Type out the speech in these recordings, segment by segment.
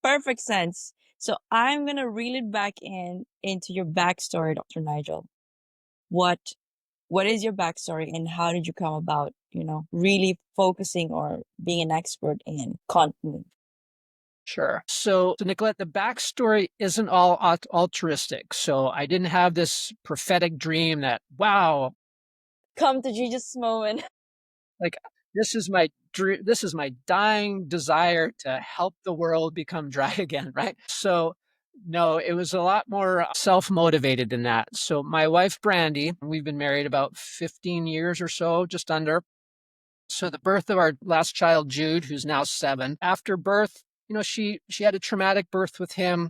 Perfect sense. So I'm gonna reel it back into your backstory, Dr. Nigel. What what is your backstory and how did you come about, really focusing or being an expert in continence? Sure. So Nicolette, the backstory isn't all altruistic. So I didn't have this prophetic dream that, wow, Come to Jesus moment. like this is my dream, this is my dying desire to help the world become dry again, right? So no, it was a lot more self-motivated than that. So my wife Brandy, we've been married about 15 years or so, just under. So the birth of our last child, Jude, who's now 7, after birth, she had a traumatic birth with him.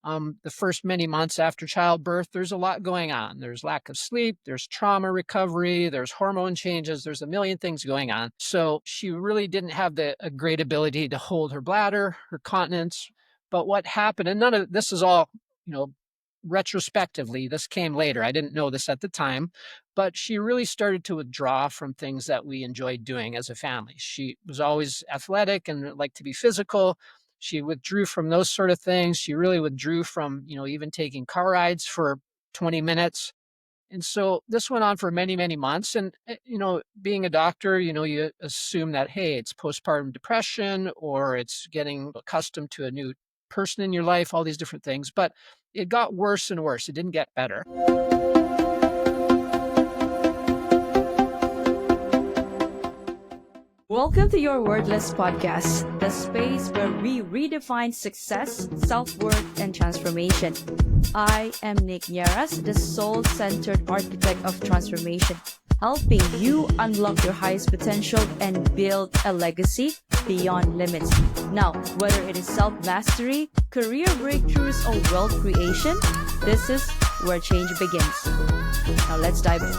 The first many months after childbirth, there's a lot going on. There's lack of sleep, there's trauma recovery, there's hormone changes, there's a million things going on. So she really didn't have a great ability to hold her bladder, her continence. But what happened, and none of this is all, you know, retrospectively, this came later. I didn't know this at the time, but she really started to withdraw from things that we enjoyed doing as a family. She was always athletic and liked to be physical. She withdrew from those sort of things. She really withdrew from, even taking car rides for 20 minutes. And so this went on for many, many months. And, being a doctor, you assume that, hey, it's postpartum depression or it's getting accustomed to a new person in your life, all these different things. But it got worse and worse. It didn't get better. Welcome to your Wordless Podcast, the space where we redefine success, self-worth, and transformation. I am Nick Nieras, the soul-centered architect of transformation, helping you unlock your highest potential and build a legacy beyond limits. Now, whether it is self-mastery, career breakthroughs, or wealth creation, this is where change begins. Now let's dive in.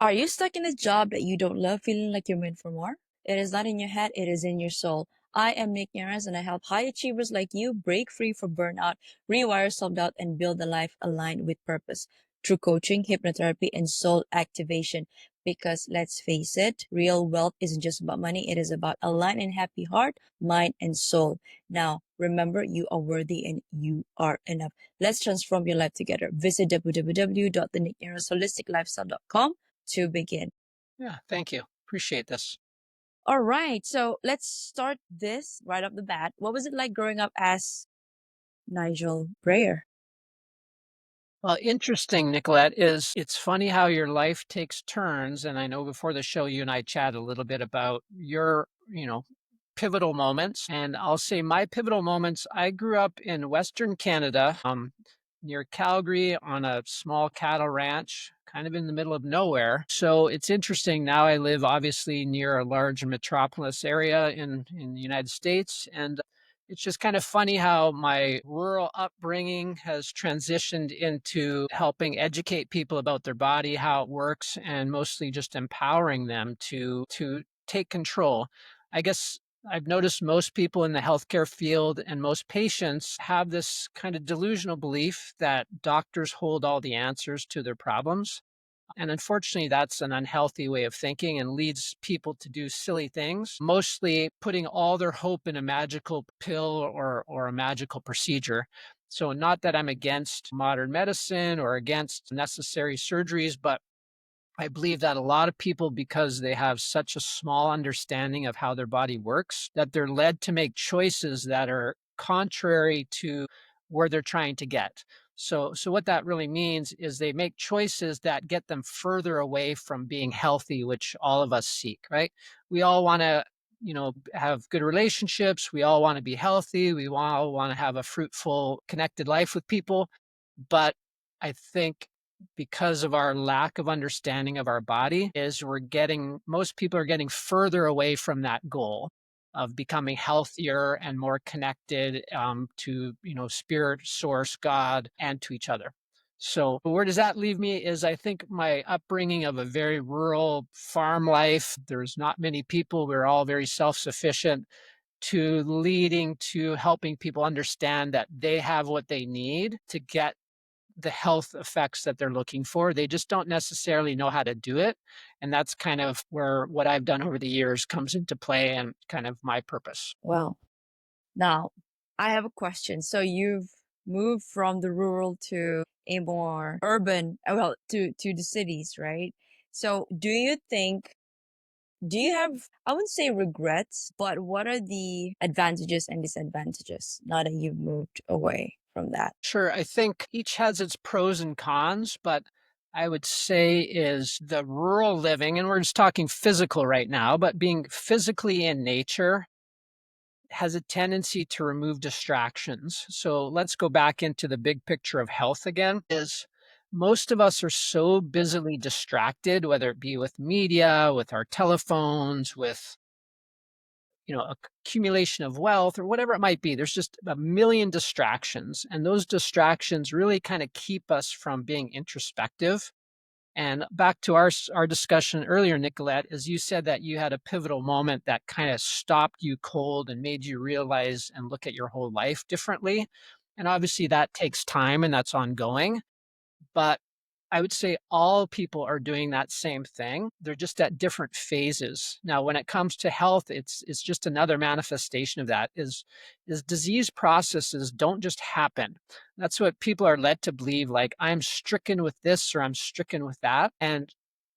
Are you stuck in a job that you don't love, feeling like you're meant for more? It is not in your head, it is in your soul. I am Nick Nieras and I help high achievers like you break free from burnout, rewire self-doubt, and build a life aligned with purpose through coaching, hypnotherapy, and soul activation. Because let's face it, real wealth isn't just about money, it is about a aligned and happy heart, mind, and soul. Now, remember, you are worthy and you are enough. Let's transform your life together. Visit www.thenicknieras.holisticlifestyle.com to begin. Yeah, thank you. Appreciate this. All right, so let's start this right off the bat. What was it like growing up as Nigel Brayer? Well, interesting, Nicolette, is it's funny how your life takes turns. And I know before the show, you and I chatted a little bit about your, pivotal moments. And I'll say my pivotal moments, I grew up in Western Canada, near Calgary on a small cattle ranch, kind of in the middle of nowhere. So it's interesting. Now I live obviously near a large metropolis area in the United States. And it's just kind of funny how my rural upbringing has transitioned into helping educate people about their body, how it works, and mostly just empowering them to take control. I guess I've noticed most people in the healthcare field and most patients have this kind of delusional belief that doctors hold all the answers to their problems. And unfortunately, that's an unhealthy way of thinking and leads people to do silly things, mostly putting all their hope in a magical pill or a magical procedure. So, not that I'm against modern medicine or against necessary surgeries, but I believe that a lot of people, because they have such a small understanding of how their body works, that they're led to make choices that are contrary to where they're trying to get. So what that really means is they make choices that get them further away from being healthy, which all of us seek, right? We all want to, have good relationships. We all want to be healthy. We all want to have a fruitful, connected life with people. But I think because of our lack of understanding of our body is most people are getting further away from that goal of becoming healthier and more connected to spirit, source, God, and to each other. So where does that leave me is I think my upbringing of a very rural farm life, there's not many people, we're all very self-sufficient, to leading to helping people understand that they have what they need to get the health effects that they're looking for. They just don't necessarily know how to do it. And that's kind of where what I've done over the years comes into play and kind of my purpose. Well, now I have a question. So you've moved from the rural to a more urban, well, to the cities, right? So do you have, I wouldn't say regrets, but what are the advantages and disadvantages now that you've moved away from that? Sure, I think each has its pros and cons, but I would say is the rural living, and we're just talking physical right now, but being physically in nature has a tendency to remove distractions. So let's go back into the big picture of health again. Is most of us are so busily distracted, whether it be with media, with our telephones, with accumulation of wealth or whatever it might be. There's just a million distractions, and those distractions really kind of keep us from being introspective. And back to our discussion earlier, Nicolette, as you said that you had a pivotal moment that kind of stopped you cold and made you realize and look at your whole life differently. And obviously that takes time and that's ongoing. But I would say all people are doing that same thing. They're just at different phases. Now, when it comes to health, it's just another manifestation of that is disease processes don't just happen. That's what people are led to believe, like I'm stricken with this or I'm stricken with that. And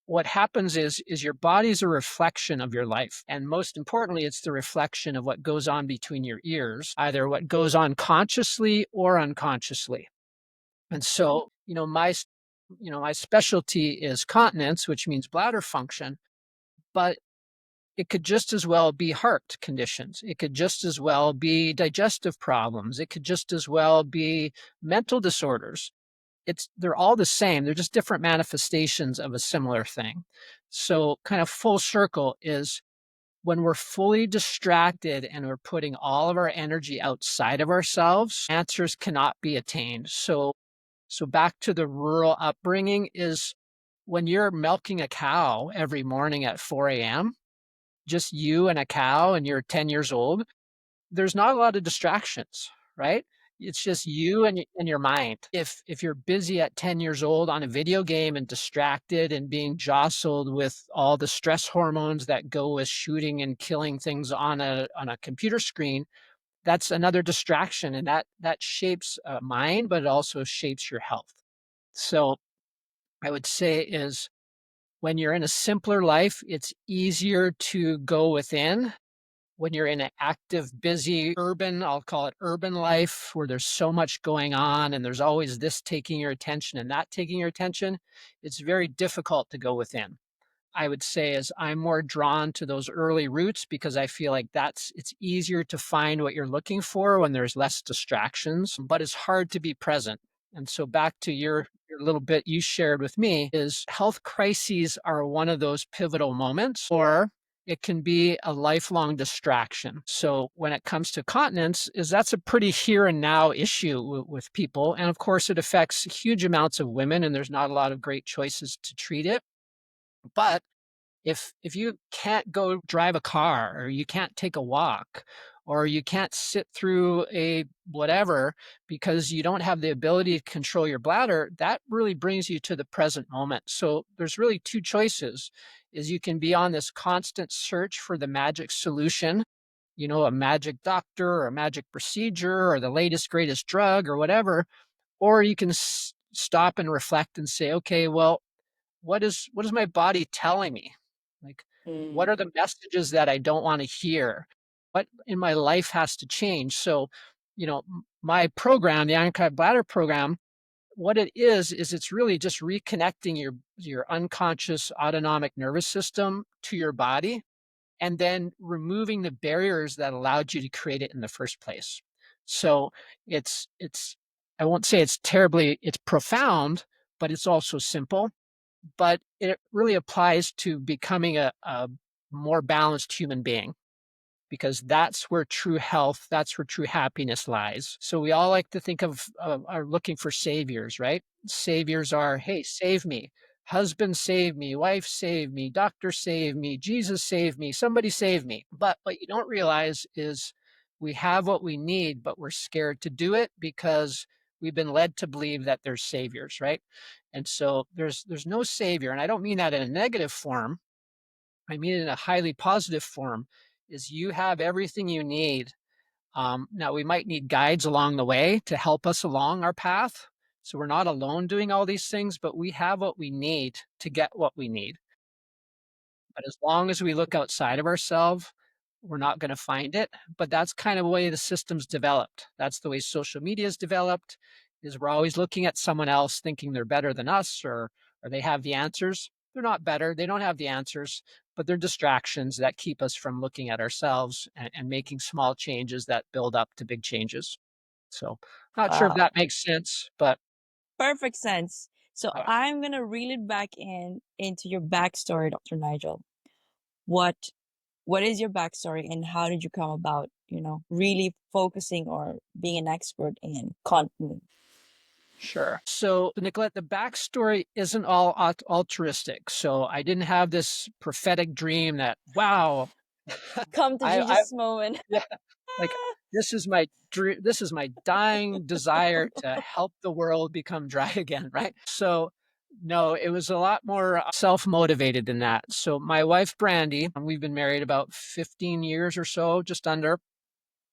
what happens is your body's a reflection of your life. And most importantly, it's the reflection of what goes on between your ears, either what goes on consciously or unconsciously. And so, my specialty is continence, which means bladder function, but it could just as well be heart conditions. It could just as well be digestive problems. It could just as well be mental disorders. They're all the same. They're just different manifestations of a similar thing. So kind of full circle is when we're fully distracted and we're putting all of our energy outside of ourselves, answers cannot be attained. So back to the rural upbringing is when you're milking a cow every morning at 4 a.m., just you and a cow and you're 10 years old, there's not a lot of distractions, right? It's just you and your mind. If you're busy at 10 years old on a video game and distracted and being jostled with all the stress hormones that go with shooting and killing things on a computer screen, that's another distraction, and that shapes mind, but it also shapes your health. So I would say is when you're in a simpler life, it's easier to go within. When you're in an active, busy urban, I'll call it urban life, where there's so much going on and there's always this taking your attention and that taking your attention, it's very difficult to go within. I would say is I'm more drawn to those early roots because I feel like it's easier to find what you're looking for when there's less distractions, but it's hard to be present. And so back to your little bit you shared with me is health crises are one of those pivotal moments, or it can be a lifelong distraction. So when it comes to continence, is that's a pretty here and now issue with people. And of course, it affects huge amounts of women, and there's not a lot of great choices to treat it. But if you can't go drive a car or you can't take a walk or you can't sit through a whatever because you don't have the ability to control your bladder, that really brings you to the present moment. So there's really two choices is you can be on this constant search for the magic solution, a magic doctor or a magic procedure or the latest greatest drug or whatever, or you can stop and reflect and say, okay, well, what is my body telling me? Like, what Mm. are the messages that I don't want to hear? What in my life has to change? So, my program, the Ironclad Bladder Program, what it is it's really just reconnecting your unconscious autonomic nervous system to your body, and then removing the barriers that allowed you to create it in the first place. So it's I won't say it's profound, but it's also simple, but it really applies to becoming a more balanced human being because that's where true health, that's where true happiness lies. So we all like to think are looking for saviors, right? Saviors are, hey, save me. Husband save me, wife save me, doctor save me, Jesus save me, somebody save me. But what you don't realize is we have what we need, but we're scared to do it because we've been led to believe that there's saviors, right? And so there's no savior, and I don't mean that in a negative form. I mean it in a highly positive form. Is you have everything you need. Now, we might need guides along the way to help us along our path. So we're not alone doing all these things, but we have what we need to get what we need. But as long as we look outside of ourselves, we're not going to find it. But that's kind of the way the system's developed. That's the way social media is developed, is we're always looking at someone else thinking they're better than us, or they have the answers. They're not better. They don't have the answers, but they're distractions that keep us from looking at ourselves and making small changes that build up to big changes. So, not sure if Wow. that makes sense, but Perfect sense. So uh, I'm gonna reel it back into your backstory, Dr. Nigel. What what is your backstory and how did you come about, really focusing or being an expert in continence? sure. So, Nicolette, the backstory isn't all altruistic. So, I didn't have this prophetic dream that, wow, Come to I Jesus moment. yeah, like this is my dream, this is my dying desire to help the world become dry again, right? So, no, it was a lot more self motivated than that. So, my wife, Brandy, and we've been married about 15 years or so, just under.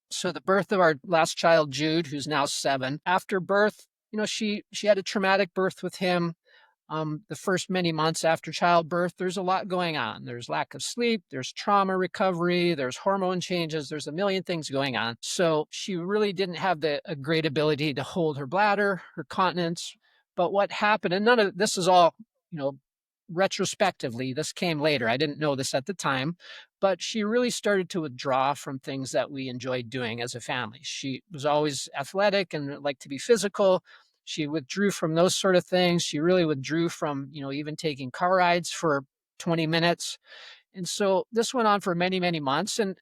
So the birth of our last child, Jude, who's now 7, after birth, she had a traumatic birth with him. The first many months after childbirth, there's a lot going on. There's lack of sleep, there's trauma recovery, there's hormone changes, there's a million things going on. So she really didn't have a great ability to hold her bladder, her continence. But what happened, and none of this is all, you know, retrospectively, this came later. I didn't know this at the time, but she really started to withdraw from things that we enjoyed doing as a family. She was always athletic and liked to be physical. She withdrew from those sort of things. She really withdrew from, even taking car rides for 20 minutes. And so this went on for many, many months. And,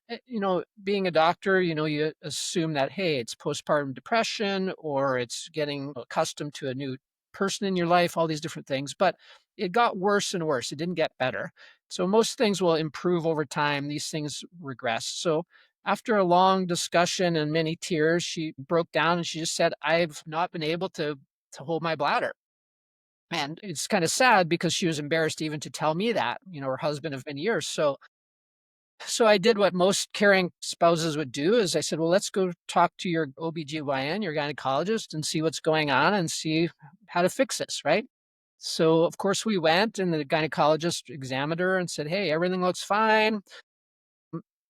being a doctor, you assume that, hey, it's postpartum depression or it's getting accustomed to a new person in your life, all these different things. But it got worse and worse. It didn't get better. So most things will improve over time. These things regress. So after a long discussion and many tears, she broke down and she just said, I've not been able to hold my bladder. And it's kind of sad because she was embarrassed even to tell me that, her husband of many years. So I did what most caring spouses would do is I said, well, let's go talk to your OBGYN, your gynecologist, and see what's going on and see how to fix this, right? So of course we went and the gynecologist examined her and said, hey, everything looks fine.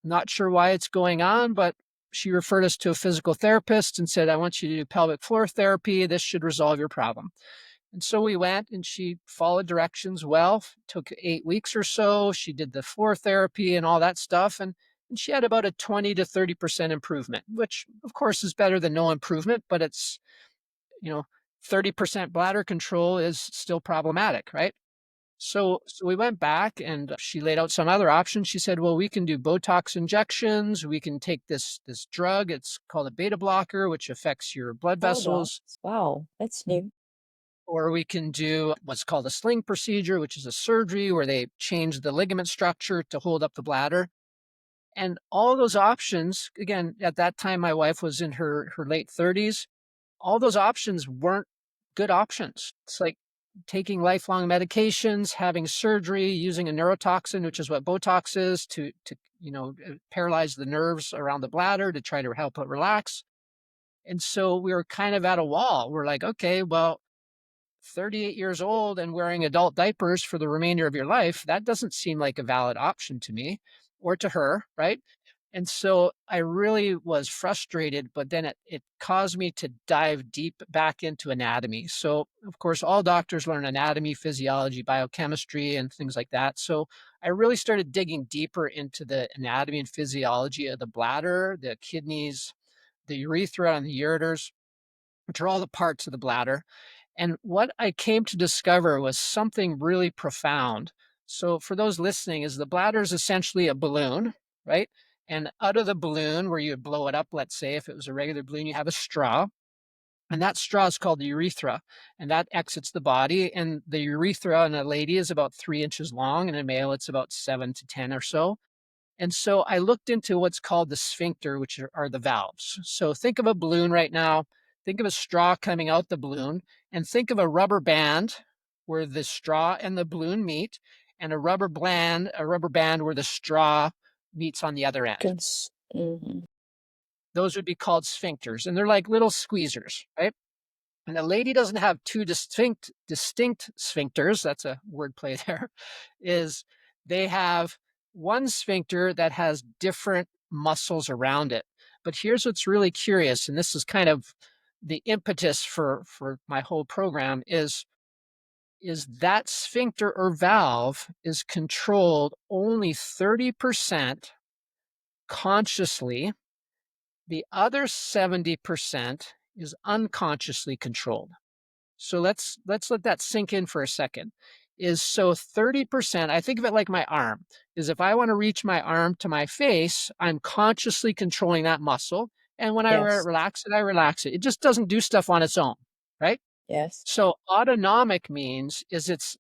Not sure why it's going on, but she referred us to a physical therapist and said, I want you to do pelvic floor therapy. This should resolve your problem. And so we went and she followed directions well, took 8 weeks or so. She did the floor therapy and all that stuff. And she had about a 20 to 30% improvement, which of course is better than no improvement, but it's, you know, 30% bladder control is still problematic, right? So we went back and she laid out some other options. She said, well, we can do Botox injections. We can take this drug. It's called a beta blocker, which affects your blood Botox. vessels. Wow, that's new. Or we can do what's called a sling procedure, which is a surgery where they change the ligament structure to hold up the bladder. And all those options, again, at that time, my wife was in her late 30s. All those options weren't good options. It's like taking lifelong medications, having surgery, using a neurotoxin, which is what Botox is, to paralyze the nerves around the bladder to try to help it relax. And so we were kind of at a wall. We're like, okay, well, 38 years old and wearing adult diapers for the remainder of your life, that doesn't seem like a valid option to me or to her, right? And so I really was frustrated, but then it caused me to dive deep back into anatomy. So, of course, all doctors learn anatomy, physiology, biochemistry, and things like that. So I really started digging deeper into the anatomy and physiology of the bladder, the kidneys, the urethra, and the ureters, which are all the parts of the bladder. And what I came to discover was something really profound. So, for those listening, is the bladder is essentially a balloon, right? And out of the balloon, where you would blow it up, let's say if it was a regular balloon, you have a straw. And that straw is called the urethra, and that exits the body. And the urethra in a lady is about 3 inches long, and in a male, it's about 7 to 10 or so. And so I looked into what's called the sphincter, which are the valves. So think of a balloon right now. Think of a straw coming out the balloon, and think of a rubber band where the straw and the balloon meet, and a rubber band where the straw meets on the other end. Mhm. Those would be called sphincters, and they're like little squeezers, right? And a lady doesn't have two distinct sphincters. That's a wordplay there. Is they have one sphincter that has different muscles around it. But here's what's really curious, and this is kind of the impetus for my whole program is that sphincter or valve is controlled only 30% consciously. The other 70% is unconsciously controlled. So let's let that sink in for a second. Is so 30%, I think of it like my arm, is if I want to reach my arm to my face, I'm consciously controlling that muscle. And when I Yes. relax it, I relax it. It just doesn't do stuff on its own, right? Yes. So autonomic means is it's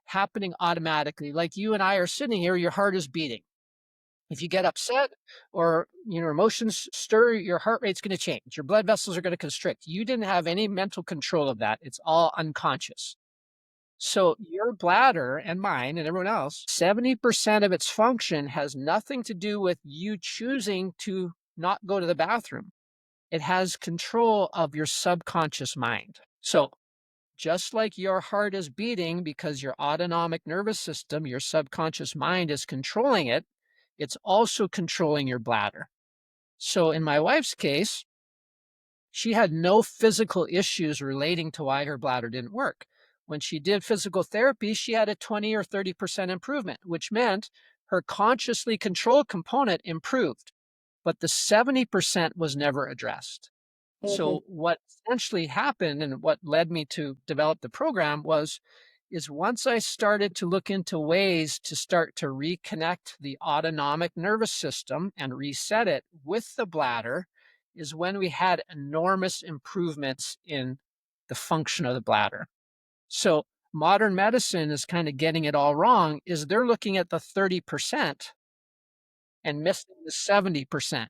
happening automatically. Like you and I are sitting here, your heart is beating. If you get upset or emotions stir, your heart rate's going to change. Your blood vessels are going to constrict. You didn't have any mental control of that. It's all unconscious. So your bladder and mine and everyone else, 70% of its function has nothing to do with you choosing to not go to the bathroom. It has control of your subconscious mind. So just like your heart is beating because your autonomic nervous system, your subconscious mind is controlling it, it's also controlling your bladder. So in my wife's case, she had no physical issues relating to why her bladder didn't work. When she did physical therapy, she had a 20 or 30% improvement, which meant her consciously controlled component improved, but the 70% was never addressed. Mhm. So what essentially happened and what led me to develop the program is once I started to look into ways to start to reconnect the autonomic nervous system and reset it with the bladder is when we had enormous improvements in the function of the bladder. So modern medicine is kind of getting it all wrong is they're looking at the 30% and missing the 70%.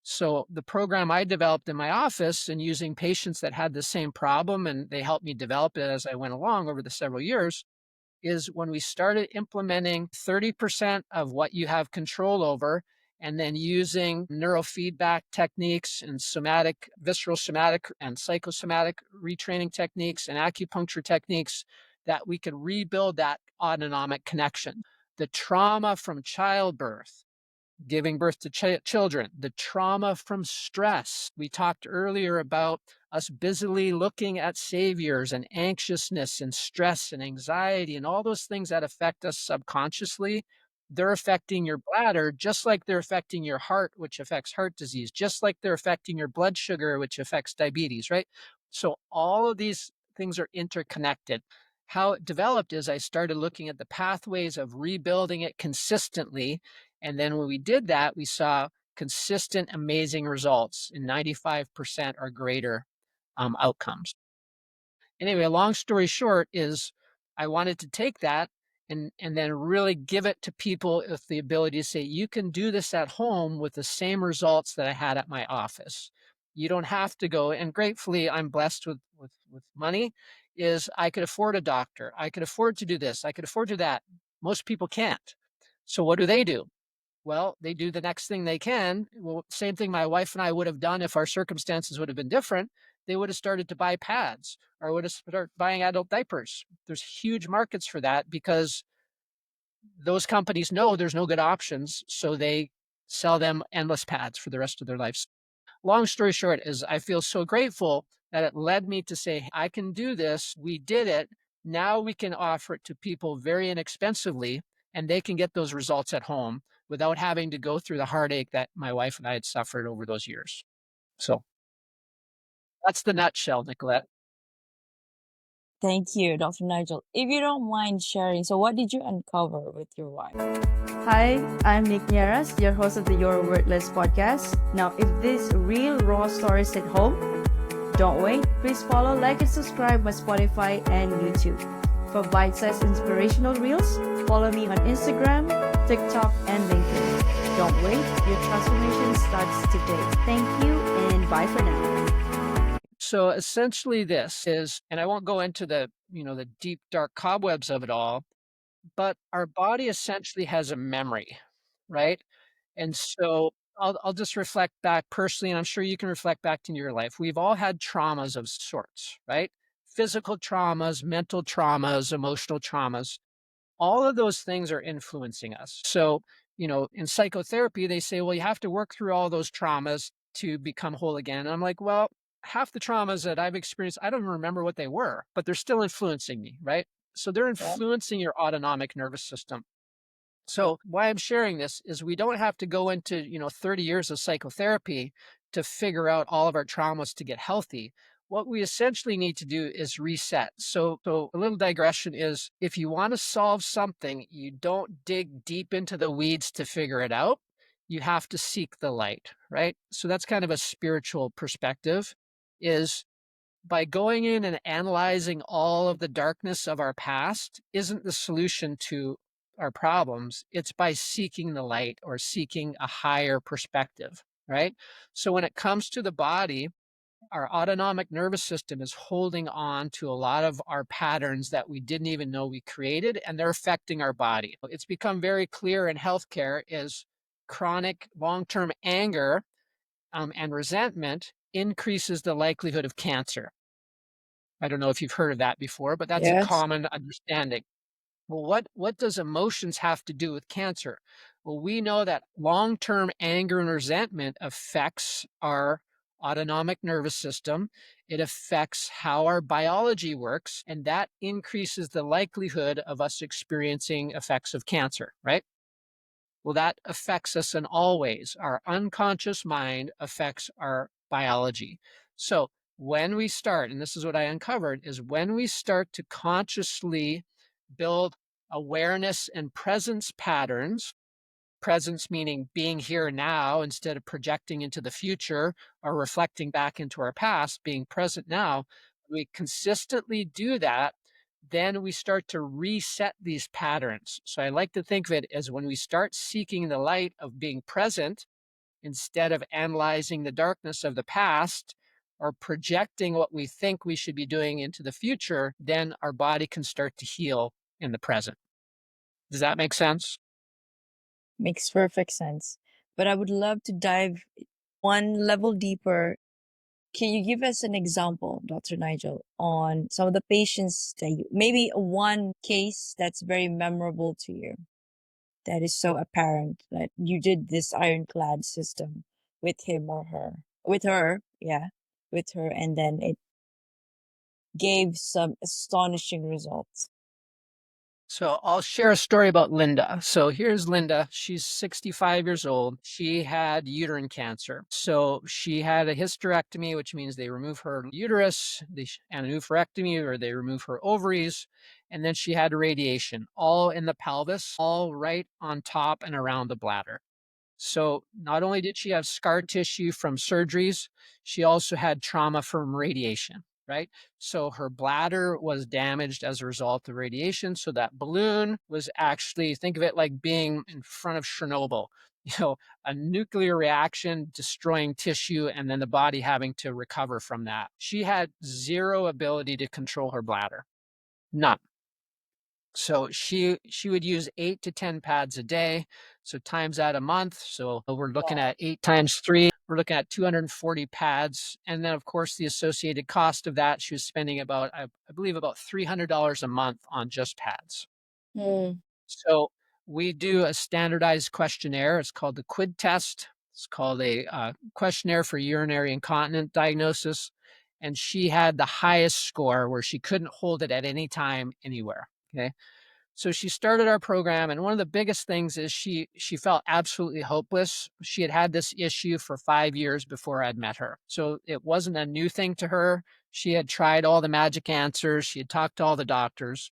So the program I developed in my office and using patients that had the same problem, and they helped me develop it as I went along over the several years, is when we started implementing 30% of what you have control over and then using neurofeedback techniques and visceral somatic and psychosomatic retraining techniques and acupuncture techniques that we could rebuild that autonomic connection. The trauma from childbirth, giving birth to children, the trauma from stress. We talked earlier about us busily looking at saviors and anxiousness and stress and anxiety and all those things that affect us subconsciously. They're affecting your bladder just like they're affecting your heart, which affects heart disease, just like they're affecting your blood sugar, which affects diabetes, right? So all of these things are interconnected. How it developed is I started looking at the pathways of rebuilding it consistently, and then when we did that, we saw consistent, amazing results in 95% or greater outcomes. Anyway, long story short is I wanted to take that and then really give it to people with the ability to say, you can do this at home with the same results that I had at my office. You don't have to go. And gratefully, I'm blessed with money, is I could afford a doctor. I could afford to do this. I could afford to do that. Most people can't. So what do? Well, they do the next thing they can. Well, same thing my wife and I would have done if our circumstances would have been different. They would have started to buy pads or would have started buying adult diapers. There's huge markets for that because those companies know there's no good options. So they sell them endless pads for the rest of their lives. Long story short is I feel so grateful that it led me to say, I can do this. We did it. Now we can offer it to people very inexpensively, and they can get those results at home without having to go through the heartache that my wife and I had suffered over those years. So that's the nutshell, Nicolette. Thank you, Dr. Nigel. If you don't mind sharing, so what did you uncover with your wife? Hi, I'm Nick Nieras, your host of the Your Worthless podcast. Now, if these real raw stories hit home, don't wait. Please follow, like, and subscribe my Spotify and YouTube. For bite-sized inspirational reels, follow me on Instagram, TikTok, and LinkedIn. Don't wait. Your transformation starts today. Thank you, and bye for now. So essentially this is, and I won't go into the deep, dark cobwebs of it all, but our body essentially has a memory, right? And so I'll just reflect back personally, and I'm sure you can reflect back into your life. We've all had traumas of sorts, right? Physical traumas, mental traumas, emotional traumas. All of those things are influencing us. So, in psychotherapy, they say, well, you have to work through all those traumas to become whole again. And I'm like, well, half the traumas that I've experienced, I don't even remember what they were, but they're still influencing me, right? So they're Yeah. influencing your autonomic nervous system. So why I'm sharing this is we don't have to go into, 30 years of psychotherapy to figure out all of our traumas to get healthy. What we essentially need to do is reset. So a little digression is if you want to solve something, you don't dig deep into the weeds to figure it out. You have to seek the light, right? So that's kind of a spiritual perspective is by going in and analyzing all of the darkness of our past isn't the solution to our problems. It's by seeking the light or seeking a higher perspective, right? So when it comes to the body, our autonomic nervous system is holding on to a lot of our patterns that we didn't even know we created, and they're affecting our body. It's become very clear in healthcare is chronic long-term anger and resentment increases the likelihood of cancer. I don't know if you've heard of that before, but that's a Yes. common understanding. Well, what does emotions have to do with cancer? Well, we know that long-term anger and resentment affects our autonomic nervous system. It affects how our biology works, and that increases the likelihood of us experiencing effects of cancer, right? Well, that affects us in all ways. Our unconscious mind affects our biology. So when we start, and this is what I uncovered, is when we start to consciously build awareness and presence patterns, presence meaning being here now instead of projecting into the future or reflecting back into our past, being present now, we consistently do that, then we start to reset these patterns. So I like to think of it as when we start seeking the light of being present instead of analyzing the darkness of the past or projecting what we think we should be doing into the future, then our body can start to heal in the present. Does that make sense? Makes perfect sense. But I would love to dive one level deeper. Can you give us an example, Dr. Nigel, on some of the patients that maybe one case that's very memorable to you, that is so apparent that you did this ironclad system with him or her, with her, yeah, with her, and then it gave some astonishing results. So I'll share a story about Linda. So here's Linda. She's 65 years old. She had uterine cancer. So she had a hysterectomy, which means they remove her uterus, and a oophorectomy, or they remove her ovaries. And then she had radiation, all in the pelvis, all right on top and around the bladder. So not only did she have scar tissue from surgeries, she also had trauma from radiation, right? So her bladder was damaged as a result of radiation. So that balloon was actually, think of it like being in front of Chernobyl, a nuclear reaction destroying tissue and then the body having to recover from that. She had zero ability to control her bladder, none. So she would use 8 to 10 pads a day. So times that a month. So we're looking Wow. at 8 times 3. We're looking at 240 pads. And then of course the associated cost of that, she was spending about, I believe about $300 a month on just pads. Hmm. So we do a standardized questionnaire. It's called the QUID test. It's called a questionnaire for urinary incontinence diagnosis. And she had the highest score where she couldn't hold it at any time, anywhere. Okay. So she started our program, and one of the biggest things is she felt absolutely hopeless. She had had this issue for 5 years before I'd met her. So it wasn't a new thing to her. She had tried all the magic answers. She had talked to all the doctors.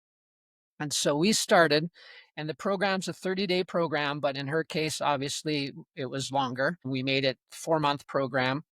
And so we started, and the program's a 30-day program, but in her case, obviously, it was longer. We made it 4-month program.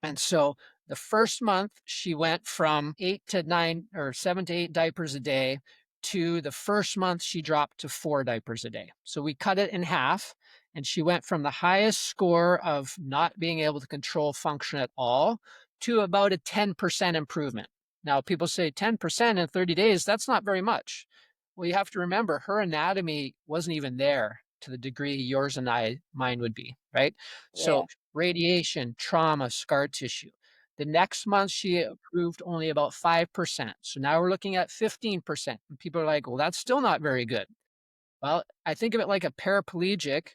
And so the first month, she went from 8 to 9 or 7 to 8 diapers a day to the first month, she dropped to 4 diapers a day. So we cut it in half, and she went from the highest score of not being able to control function at all to about a 10% improvement. Now, people say 10% in 30 days, that's not very much. Well, you have to remember her anatomy wasn't even there to the degree yours and mine would be, right? Yeah. So radiation, trauma, scar tissue. The next month, she improved only about 5%. So now we're looking at 15%. And people are like, well, that's still not very good. Well, I think of it like a paraplegic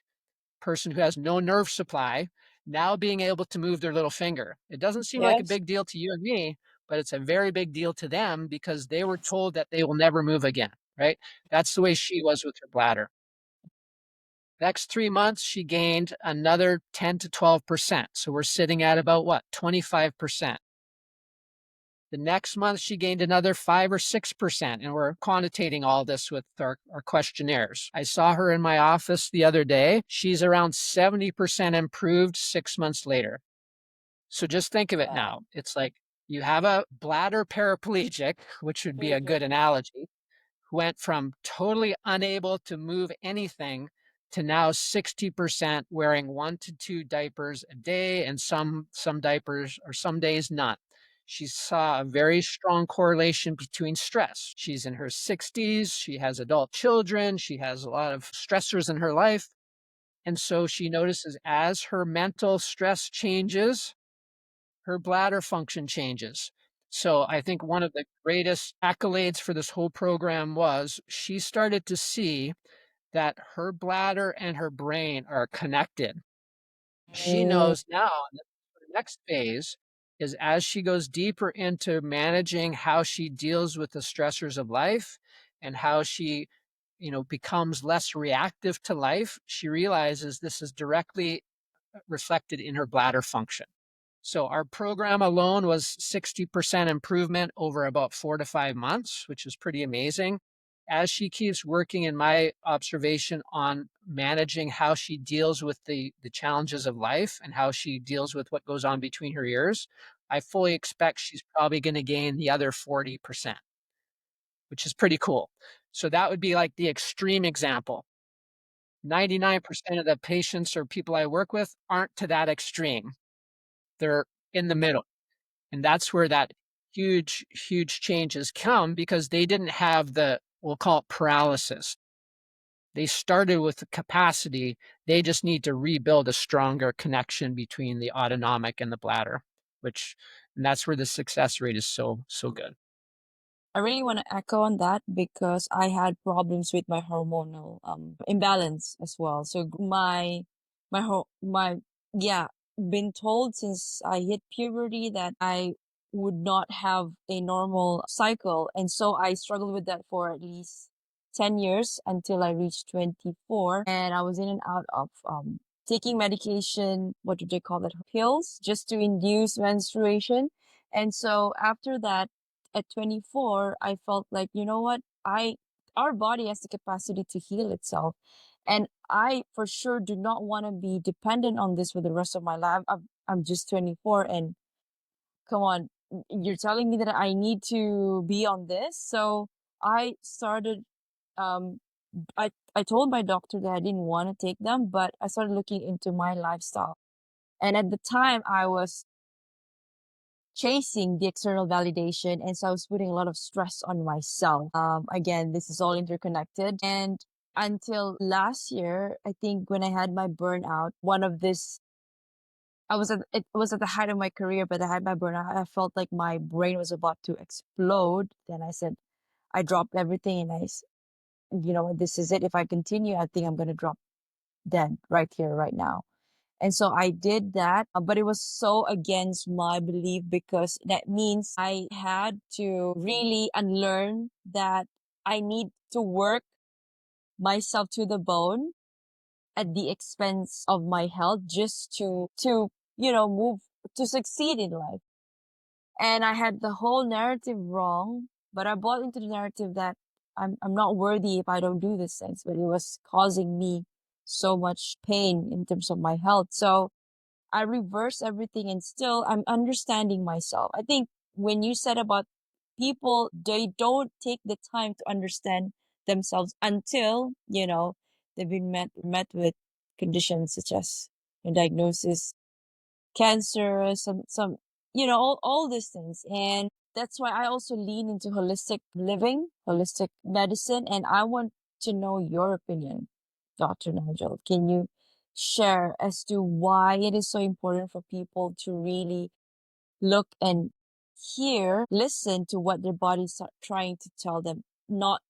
person who has no nerve supply now being able to move their little finger. It doesn't seem like a Yes. big deal to you and me, but it's a very big deal to them because they were told that they will never move again, right? That's the way she was with her bladder. Next 3 months, she gained another 10 to 12%. So we're sitting at about what, 25%. The next month, she gained another 5 or 6%, and we're quantitating all this with our questionnaires. I saw her in my office the other day. She's around 70% improved 6 months later. So just think of it now. Wow. It's like you have a bladder paraplegic, which would be a good analogy, who went from totally unable to move anything to now 60% wearing 1 to 2 diapers a day, and some diapers or some days none. She saw a very strong correlation between stress. She's in her 60s, she has adult children, she has a lot of stressors in her life. And so she notices as her mental stress changes, her bladder function changes. So I think one of the greatest accolades for this whole program was she started to see that her bladder and her brain are connected. She Mm, knows now that the next phase is as she goes deeper into managing how she deals with the stressors of life and how she, becomes less reactive to life, she realizes this is directly reflected in her bladder function. So our program alone was 60% improvement over about 4 to 5 months, which is pretty amazing. As she keeps working, in my observation, on managing how she deals with the challenges of life and how she deals with what goes on between her ears, I fully expect she's probably going to gain the other 40%, which is pretty cool. So that would be like the extreme example. 99% of the patients or people I work with aren't to that extreme. They're in the middle. And that's where that huge, huge changes come because they didn't have we'll call it paralysis. They started with the capacity. They just need to rebuild a stronger connection between the autonomic and the bladder, and that's where the success rate is so, so good. I really want to echo on that because I had problems with my hormonal imbalance as well. So my yeah, been told since I hit puberty that I would not have a normal cycle, and so I struggled with that for at least 10 years until I reached 24, and I was in and out of taking medication, what do they call that, pills, just to induce menstruation. And so after that, at 24, I felt like, you know what? Our body has the capacity to heal itself. And I for sure do not want to be dependent on this for the rest of my life. I'm just 24, and come on, you're telling me that I need to be on this. So I started, um, I told my doctor that I didn't want to take them, but I started looking into my lifestyle. And at the time I was chasing the external validation. And so I was putting a lot of stress on myself. Again, this is all interconnected. And until last year, I think when I had my burnout, it was at the height of my career, but I had my burnout. I felt like my brain was about to explode. Then I dropped everything and you know, this is it. If I continue, I think I'm going to drop dead right here, right now. And so I did that, but it was so against my belief because that means I had to really unlearn that I need to work myself to the bone at the expense of my health just move to succeed in life. And I had the whole narrative wrong, but I bought into the narrative that I'm not worthy if I don't do these things, but it was causing me so much pain in terms of my health. So I reverse everything and still I'm understanding myself. I think when you said about people, they don't take the time to understand themselves until, they've been met with conditions such as a diagnosis, cancer, some all these things. And that's why I also lean into holistic living, holistic medicine. And I want to know your opinion, Dr. Nigel. Can you share as to why it is so important for people to really look and listen to what their bodies are trying to tell them, not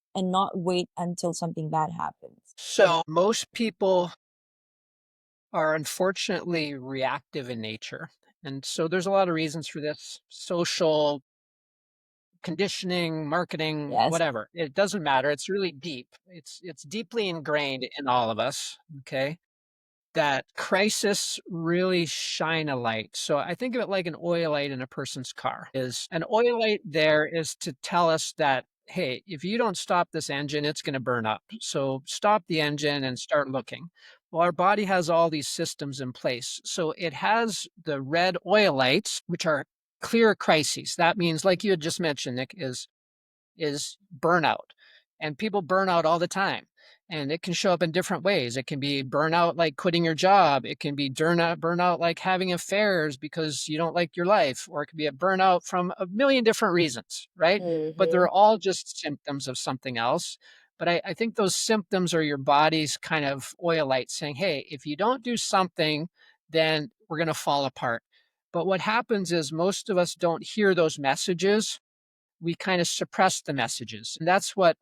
wait until something bad happens? So most people are unfortunately reactive in nature. And so there's a lot of reasons for this: social, conditioning, marketing, Yes. whatever. It doesn't matter. It's really deep. It's deeply ingrained in all of us, okay? That crisis really shine a light. So I think of it like an oil light in a person's car. Is an oil light there is to tell us that, hey, if you don't stop this engine, it's going to burn up. So stop the engine and start looking. Well, our body has all these systems in place. So it has the red oil lights, which are clear crises. That means, like you had just mentioned, Nick, is burnout. And people burn out all the time. And it can show up in different ways. It can be burnout like quitting your job. It can be burnout like having affairs because you don't like your life, or it could be a burnout from a million different reasons, right? But they're all just symptoms of something else. But I think those symptoms are your body's kind of oil light saying, hey, if you don't do something, then we're going to fall apart. But what happens is most of us don't hear those messages. We kind of suppress the messages. And that's what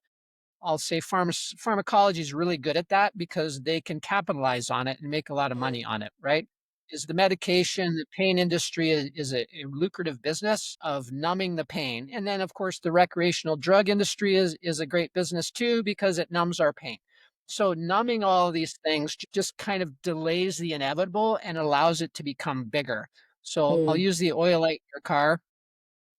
I'll say pharmacology is really good at, that because they can capitalize on it and make a lot of money on it, right? Is the medication, the pain industry is a lucrative business of numbing the pain. And then, of course, the recreational drug industry is a great business too because it numbs our pain. So numbing all of these things just kind of delays the inevitable and allows it to become bigger. So I'll use the oil light in your car.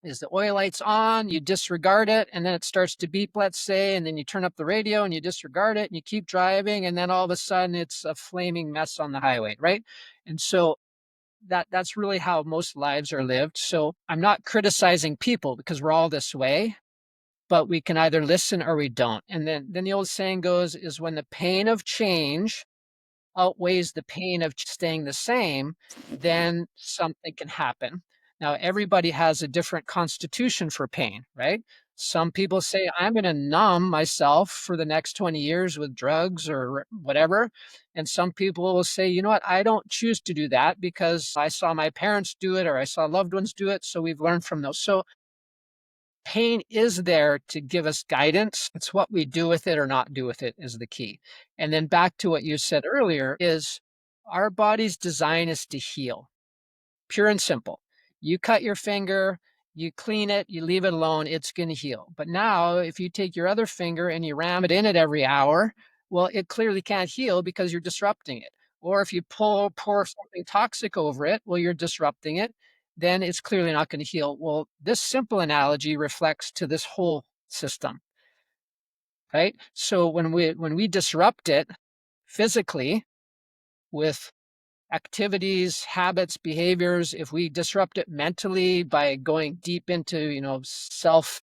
Is the oil light's on, you disregard it, and then it starts to beep, let's say, and then you turn up the radio and you disregard it and you keep driving, and then all of a sudden it's a flaming mess on the highway, right? And so that's really how most lives are lived. So I'm not criticizing people because we're all this way, but we can either listen or we don't. And then the old saying goes is when the pain of change outweighs the pain of staying the same, then something can happen. Now, everybody has a different constitution for pain, right? Some people say, I'm going to numb myself for the next 20 years with drugs or whatever. And some people will say, you know what, I don't choose to do that because I saw my parents do it or I saw loved ones do it. So we've learned from those. So pain is there to give us guidance. It's what we do with it or not do with it is the key. And then back to what you said earlier is our body's design is to heal, pure and simple. You cut your finger, you clean it, you leave it alone, it's going to heal. But now if you take your other finger and you ram it in it every hour, well, it clearly can't heal because you're disrupting it. Or if you pour something toxic over it, well, you're disrupting it, then it's clearly not going to heal. Well, this simple analogy reflects to this whole system, right? So when we disrupt it physically with activities, habits, behaviors, if we disrupt it mentally by going deep into, self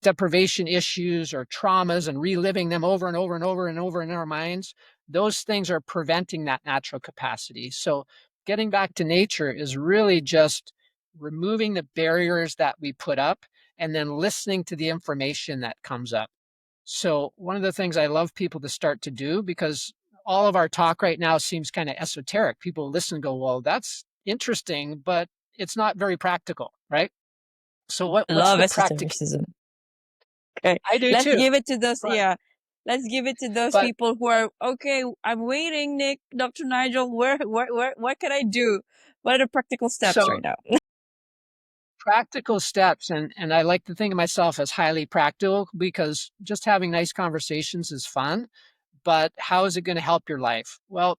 deprivation issues or traumas and reliving them over and over and over and over in our minds, those things are preventing that natural capacity. So getting back to nature is really just removing the barriers that we put up and then listening to the information that comes up. So one of the things I love people to start to do, because all of our talk right now seems kind of esoteric. People listen and go, well, that's interesting, but it's not very practical, right? So what's Love the practical? esotericism. Okay. I do Let's too. give it to those, But Let's give it to those but people who are, okay, I'm waiting, Nick, Dr. Nigel, what can I do? What are the practical steps so right now? practical steps, and I like to think of myself as highly practical because just having nice conversations is fun, but how is it going to help your life? Well,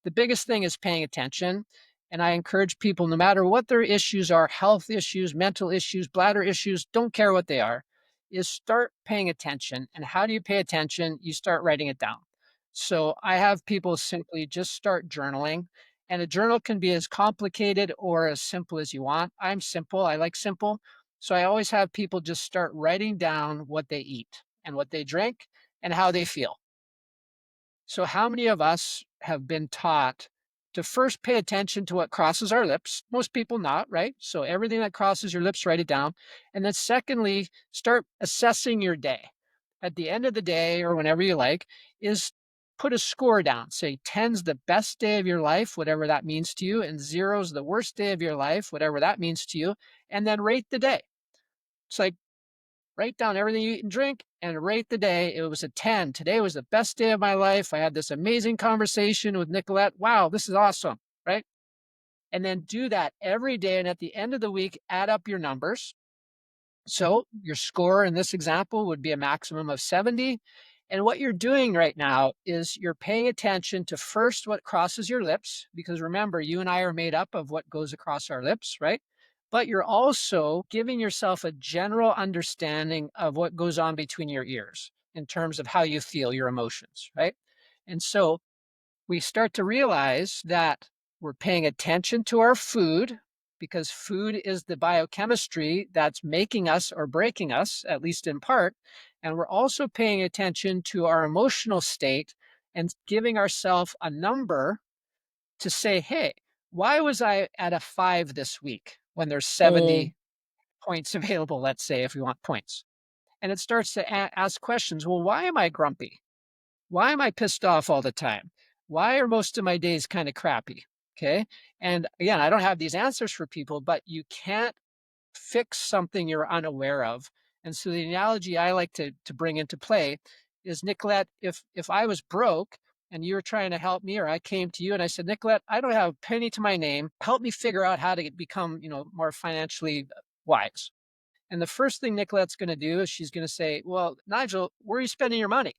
the biggest thing is paying attention. And I encourage people, no matter what their issues are, health issues, mental issues, bladder issues, don't care what they are, is start paying attention. And how do you pay attention? You start writing it down. So I have people simply just start journaling. And a journal can be as complicated or as simple as you want. I'm simple. I like simple. So I always have people just start writing down what they eat and what they drink and how they feel. So how many of us have been taught to first pay attention to what crosses our lips. Most people not, right? So everything that crosses your lips, write it down. And then secondly, start assessing your day. At the end of the day, or whenever you like, is put a score down. Say 10's the best day of your life, whatever that means to you, and 0's the worst day of your life, whatever that means to you, and then rate the day. It's like, write down everything you eat and drink and rate the day. It was a 10. Today was the best day of my life. I had this amazing conversation with Nicolette. Wow, this is awesome, right? And then do that every day. And at the end of the week, add up your numbers. So your score in this example would be a maximum of 70. And what you're doing right now is you're paying attention to first what crosses your lips, because remember, you and I are made up of what goes across our lips, right? But you're also giving yourself a general understanding of what goes on between your ears in terms of how you feel, your emotions, right? And so we start to realize that we're paying attention to our food, because food is the biochemistry that's making us or breaking us, at least in part. And we're also paying attention to our emotional state and giving ourselves a number to say, hey, why was I at a 5 this week when there's 70 points available, let's say, if we want points? And it starts to ask questions. Well, why am I grumpy? Why am I pissed off all the time? Why are most of my days kind of crappy? Okay. And again, I don't have these answers for people, but you can't fix something you're unaware of. And so the analogy I like to bring into play is, Nicolette, if I was broke and you were trying to help me, or I came to you and I said, Nicolette, I don't have a penny to my name. Help me figure out how to become, more financially wise. And the first thing Nicolette's going to do is she's going to say, well, Nigel, where are you spending your money?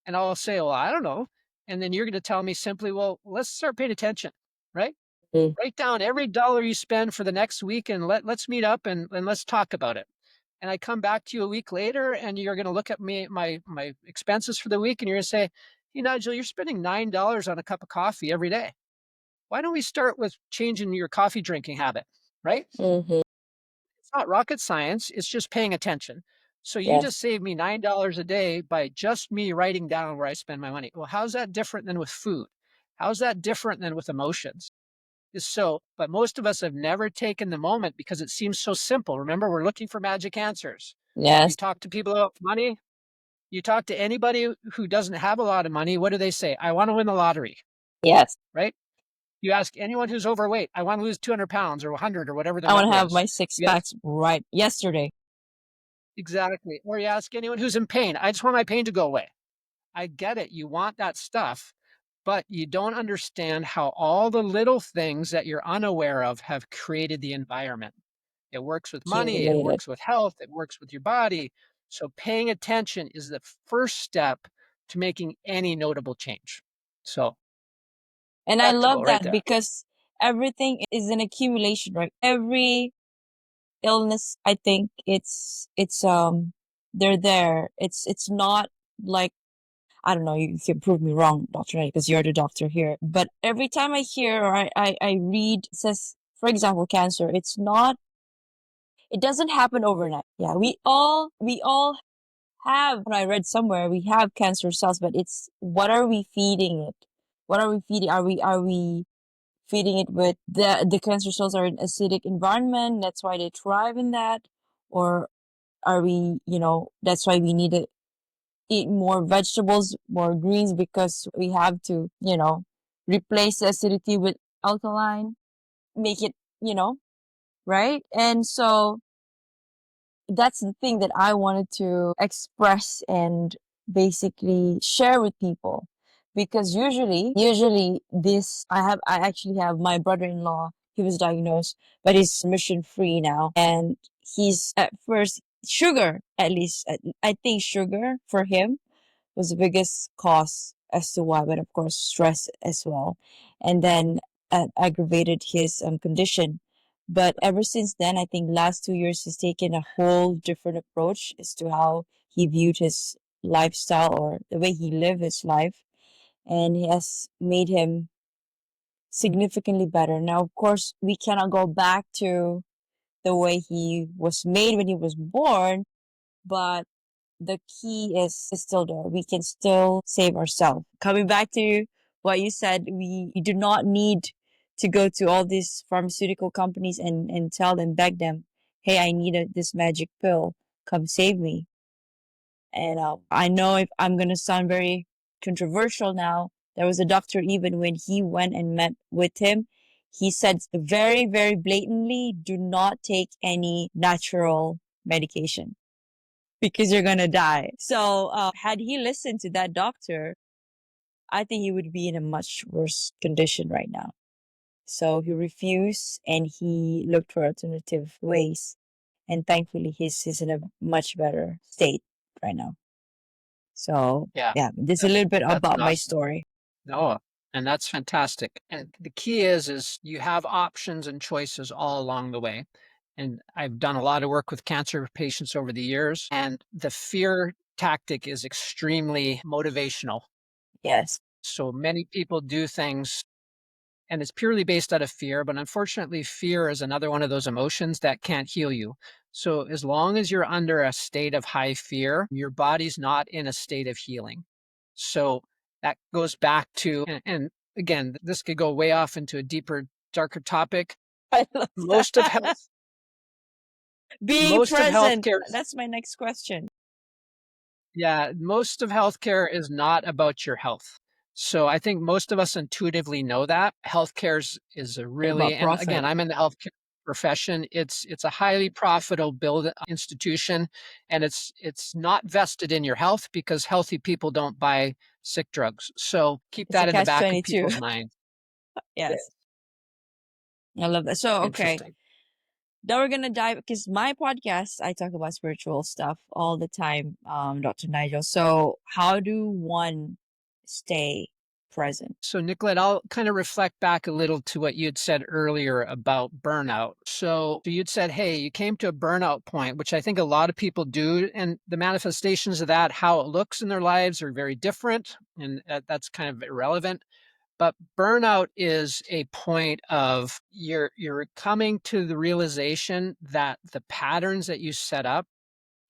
And I'll say, well, I don't know. And then you're going to tell me simply, well, let's start paying attention, right? Write down every dollar you spend for the next week and let's meet up and let's talk about it. And I come back to you a week later and you're going to look at my expenses for the week and you're going to say, hey, Nigel, you're spending $9 on a cup of coffee every day. Why don't we start with changing your coffee drinking habit, right? It's not rocket science. It's just paying attention. So you just saved me $9 a day by just me writing down where I spend my money. Well, how's that different than with food? How's that different than with emotions? But most of us have never taken the moment because it seems so simple. Remember, we're looking for magic answers. You talk to people about money. You talk to anybody who doesn't have a lot of money. What do they say? I want to win the lottery. Yes. Right? You ask anyone who's overweight, I want to lose 200 pounds or 100 or whatever the I want to number have is. my 6 packs right yesterday. Exactly. Or you ask anyone who's in pain, I just want my pain to go away. I get it. You want that stuff, but you don't understand how all the little things that you're unaware of have created the environment. It works with money, it works with health, it works with your body. So paying attention is the first step to making any notable change. So, And I love right that there. because everything is an accumulation, right? Every illness, I think it's they're there. It's not like, I don't know, you can prove me wrong, Dr. Knight, because you're the doctor here. But every time I hear or I read, it says, for example, cancer, it doesn't happen overnight. Yeah, we all have, when I read somewhere, we have cancer cells, but it's what are we feeding it? What are we feeding? Are we feeding it with the cancer cells are in acidic environment, that's why they thrive in that? Or are we, that's why we need to eat more vegetables, more greens, because we have to, replace the acidity with alkaline, make it, right? And so that's the thing that I wanted to express and basically share with people. Because usually this, I actually have my brother-in-law, he was diagnosed, but he's mission free now. And he's at first, sugar, at least, I think sugar for him was the biggest cause as to why, but of course stress as well. And then aggravated his condition. But ever since then, I think last 2 years, he's taken a whole different approach as to how he viewed his lifestyle or the way he lived his life. And he has made him significantly better. Now, of course, we cannot go back to the way he was made when he was born, but the key is still there. We can still save ourselves. Coming back to what you said, we do not need to go to all these pharmaceutical companies and tell them, beg them, hey, I need this magic pill. Come save me. And I know if I'm going to sound very controversial now, there was a doctor, even when he went and met with him, he said very, very blatantly, do not take any natural medication because you're going to die. So had he listened to that doctor, I think he would be in a much worse condition right now. So he refused and he looked for alternative ways. And thankfully, he's in a much better state right now. So Yeah, yeah, this is a little bit that's about my awesome. story. No, and that's fantastic. And the key is you have options and choices all along the way. And I've done a lot of work with cancer patients over the years, and the fear tactic is extremely motivational. Yes. So many people do things and it's purely based out of fear, but unfortunately fear is another one of those emotions that can't heal you. So as long as you're under a state of high fear, your body's not in a state of healing. So that goes back to, and again, this could go way off into a deeper, darker topic. I love Most of that. health, Being most of present. healthcare, That's my next question. yeah, most of healthcare is not about your health. So I think most of us intuitively know that healthcare is a really, About and profit. again, I'm in the healthcare profession. It's a highly profitable build institution, and it's not vested in your health because healthy people don't buy sick drugs. So keep It's a that in the catch back of 22. people's minds. Yes. I love that. So, okay. Interesting. Now we're gonna dive because my podcast, I talk about spiritual stuff all the time, Dr. Nigel. So how do one stay present? So, Nicolette, I'll kind of reflect back a little to what you had said earlier about burnout. So, you'd said, hey, you came to a burnout point, which I think a lot of people do. And the manifestations of that, how it looks in their lives, are very different. And that's kind of irrelevant. But burnout is a point of you're coming to the realization that the patterns that you set up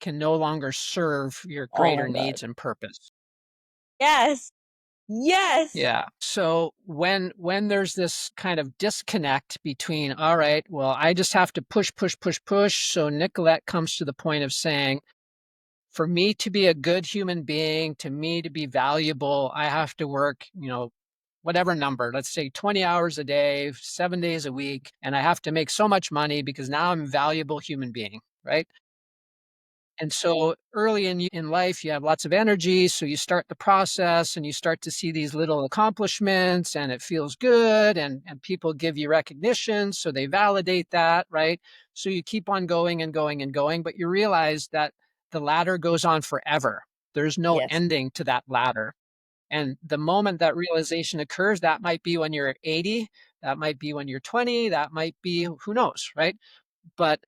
can no longer serve your Oh greater my God. needs and purpose. Yes. Yes. Yeah. So when there's this kind of disconnect between, all right, well, I just have to push, push, push, push. So Nicolette comes to the point of saying, for me to be a good human being, to me to be valuable, I have to work, whatever number, let's say 20 hours a day, 7 days a week, and I have to make so much money because now I'm a valuable human being, right? And so early in life, you have lots of energy. So you start the process and you start to see these little accomplishments and it feels good and people give you recognition. So they validate that, right? So you keep on going and going and going, but you realize that the ladder goes on forever. There's no Yes. ending to that ladder. And the moment that realization occurs, that might be when you're 80, that might be when you're 20, that might be who knows, right? But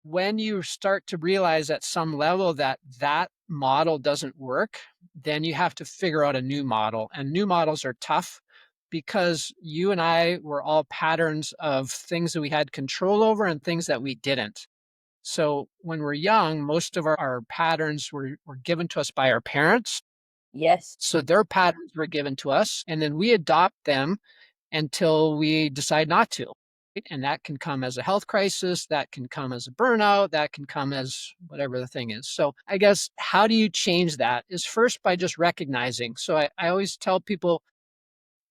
when you start to realize at some level that that model doesn't work, then you have to figure out a new model. And new models are tough because you and I were all patterns of things that we had control over and things that we didn't. So when we're young, most of our patterns were given to us by our parents. Yes. So their patterns were given to us, and then we adopt them until we decide not to. And that can come as a health crisis, that can come as a burnout, that can come as whatever the thing is. So I guess how do you change that is first by just recognizing. So I always tell people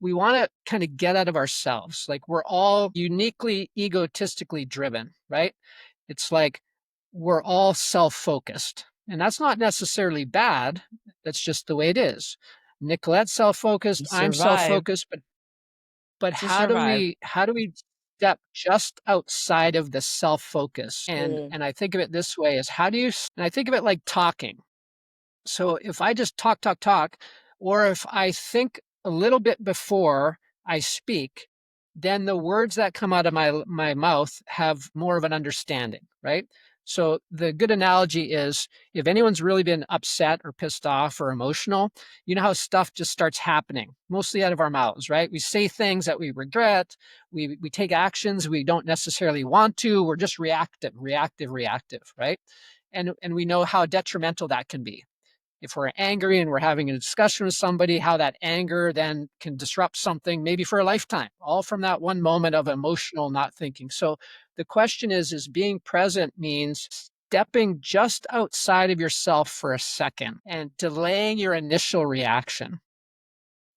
we want to kind of get out of ourselves. Like we're all uniquely egotistically driven, right? It's like we're all self-focused. And that's not necessarily bad. That's just the way it is. Nicolette's You self-focused, I'm survive self-focused, but to how do survive. we step just outside of the self-focus? And Mm. and I think of it this way is how do you and I think of it like talking. So if I just talk, talk, talk, or if I think a little bit before I speak, then the words that come out of my mouth have more of an understanding, right? So the good analogy is if anyone's really been upset or pissed off or emotional, you know how stuff just starts happening, mostly out of our mouths, right? We say things that we regret, we take actions we don't necessarily want to, we're just reactive, right? And we know how detrimental that can be. if we're angry and we're having a discussion with somebody, how that anger then can disrupt something maybe for a lifetime, all from that one moment of emotional not thinking. So the question is being present means stepping just outside of yourself for a second and delaying your initial reaction.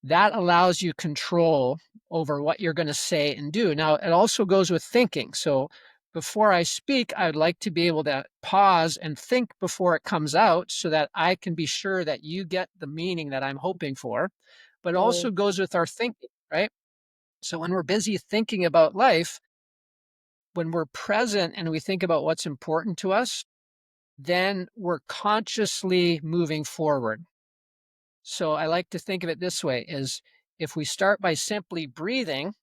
That allows you control over what you're going to say and do. Now, it also goes with thinking. So before I speak, I'd like to be able to pause and think before it comes out so that I can be sure that you get the meaning that I'm hoping for. But it also goes with our thinking, right? So when we're busy thinking about life, when we're present and we think about what's important to us, then we're consciously moving forward. So I like to think of it this way is if we start by simply breathing,